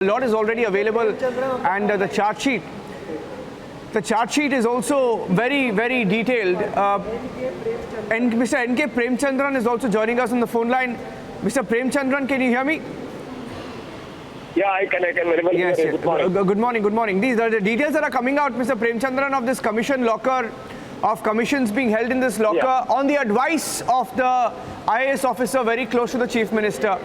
A lot is already available, and the chart sheet. The chart sheet is also very, very detailed. And Mr. N.K. Premchandran is also joining us on the phone line. Mr. Premchandran, can you hear me? Yeah, I can very well yes, hear yes. Good morning. Good morning. These are the details that are coming out, Mr. Premchandran, of this commission locker, of commissions being held in this locker on the advice of the IAS officer very close to the Chief Minister.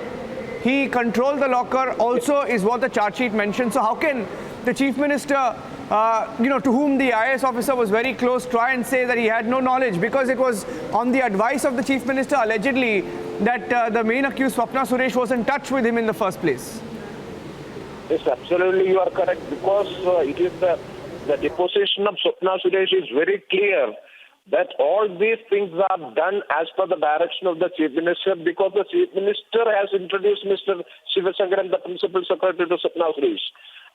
He controlled the locker also is what the chart sheet mentions. So how can the Chief Minister, to whom the IAS officer was very close, try and say that he had no knowledge, because it was on the advice of the Chief Minister allegedly that the main accused Swapna Suresh was in touch with him in the first place? Yes, absolutely, you are correct, because it is the deposition of Swapna Suresh is very clear that all these things are done as per the direction of the Chief Minister, because the Chief Minister has introduced Mr. Shivashankar and the Principal Secretary to Swapna Suresh.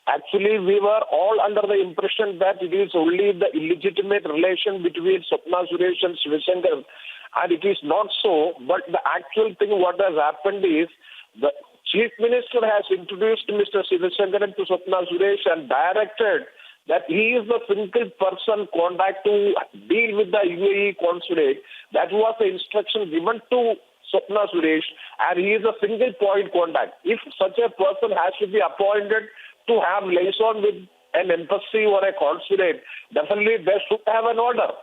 Actually, we were all under the impression that it is only the illegitimate relation between Swapna Suresh and Shivashankar, and it is not so. But the actual thing what has happened is the Chief Minister has introduced Mr. Shivashankar to Swapna Suresh and directed that he is the single person contact to deal with the UAE consulate. That was the instruction given to Swapna Suresh, and he is a single point contact. If such a person has to be appointed to have liaison with an embassy or a consulate, definitely they should have an order,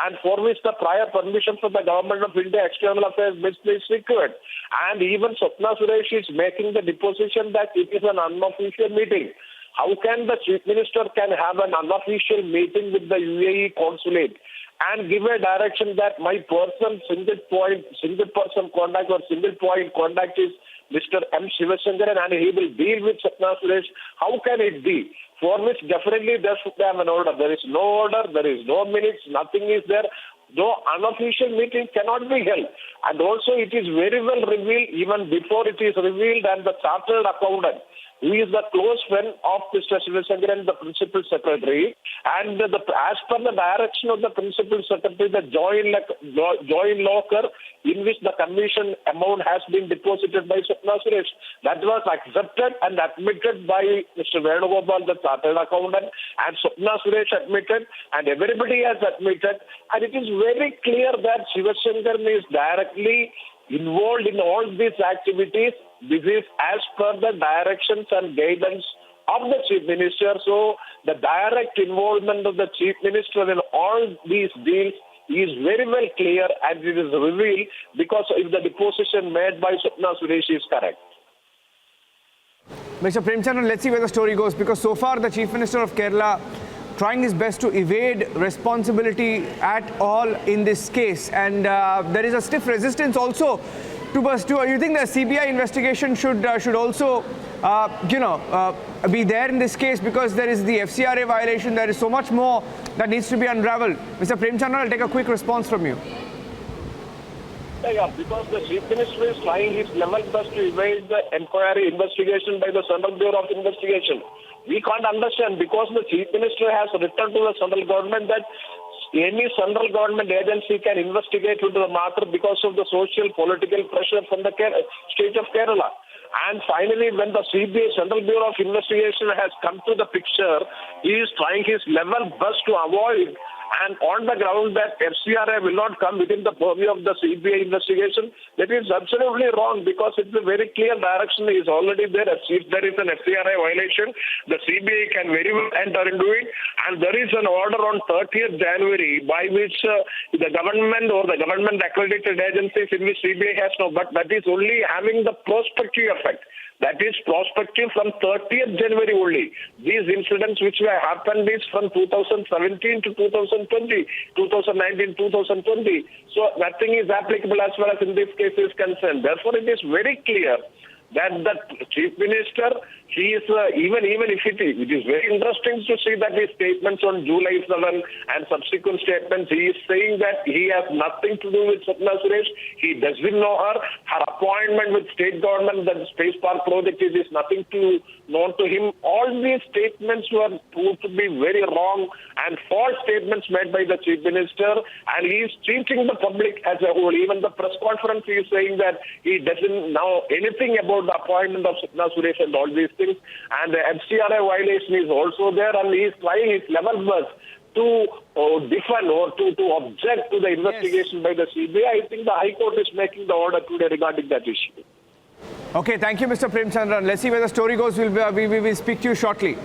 and for which the prior permission from the Government of India External Affairs Ministry is required. And even Swapna Suresh is making the deposition that it is an unofficial meeting. How can the Chief Minister can have an unofficial meeting with the UAE consulate and give a direction that my person, single person contact or single point contact is Mr. M. Shivashankar and he will deal with Swapna Suresh? How can it be? For which definitely there should have an order. There is no order, there is no minutes, nothing is there. No unofficial meeting cannot be held. And also it is very well revealed, even before it is revealed, and the chartered accountant, who is the close friend of Mr. Shivashankar and the Principal Secretary, and as per the direction of the Principal Secretary, the joint locker in which the commission amount has been deposited by Swapna Suresh, that was accepted and admitted by Mr. Venugopal, the chartered accountant, and Swapna Suresh admitted, and everybody has admitted, and it is very clear that Shivashankar is directly involved in all these activities. This is as per the directions and guidance of the Chief Minister. So the direct involvement of the Chief Minister in all these deals is very well clear, and it is revealed because if the deposition made by Swapna Suresh is correct. Mr. Premchandran, let's see where the story goes, because so far the Chief Minister of Kerala trying his best to evade responsibility at all in this case, and there is a stiff resistance also to pursue. You think the CBI investigation should also be there in this case, because there is the FCRA violation, there is so much more that needs to be unraveled? Mr. Premchandran, I'll take a quick response from you. Yeah, because the Chief Minister is trying his level best to evade the inquiry investigation by the Central Bureau of Investigation. We can't understand, because the Chief Minister has written to the central government that any central government agency can investigate into the matter because of the social political pressure from the state of Kerala. And finally, when the CBI, Central Bureau of Investigation, has come to the picture, he is trying his level best to avoid, and on the ground that FCRA will not come within the purview of the CBI investigation. That is absolutely wrong, because it's a very clear direction is already there. If there is an FCRA violation, the CBI can very well enter into it, and there is an order on 30th January by which the government or the government accredited agencies in which CBI has no, but that is only having the prospective effect. That is prospective from 30th January only. These incidents which have happened is from 2017 to 2020, 2019, 2020. So nothing is applicable as far as in this case is concerned. Therefore, it is very clear that the Chief Minister, he is even if it is very interesting to see that his statements on July 7 and subsequent statements, he is saying that he has nothing to do with Swapna Suresh. He doesn't know her. Her appointment with state government, the Space Park project, is nothing to known to him. All these statements were proved to be very wrong and false statements made by the Chief Minister, and he is cheating the public as a whole. Even the press conference, he is saying that he doesn't know anything about about the appointment of Swapna Suresh and all these things. And the FCRA violation is also there, and he is trying his level best to defend or to object to the investigation by the CBI. I think the High Court is making the order today regarding that issue. Okay, thank you, Mr. Premchandran. Let's see where the story goes. We will speak to you shortly.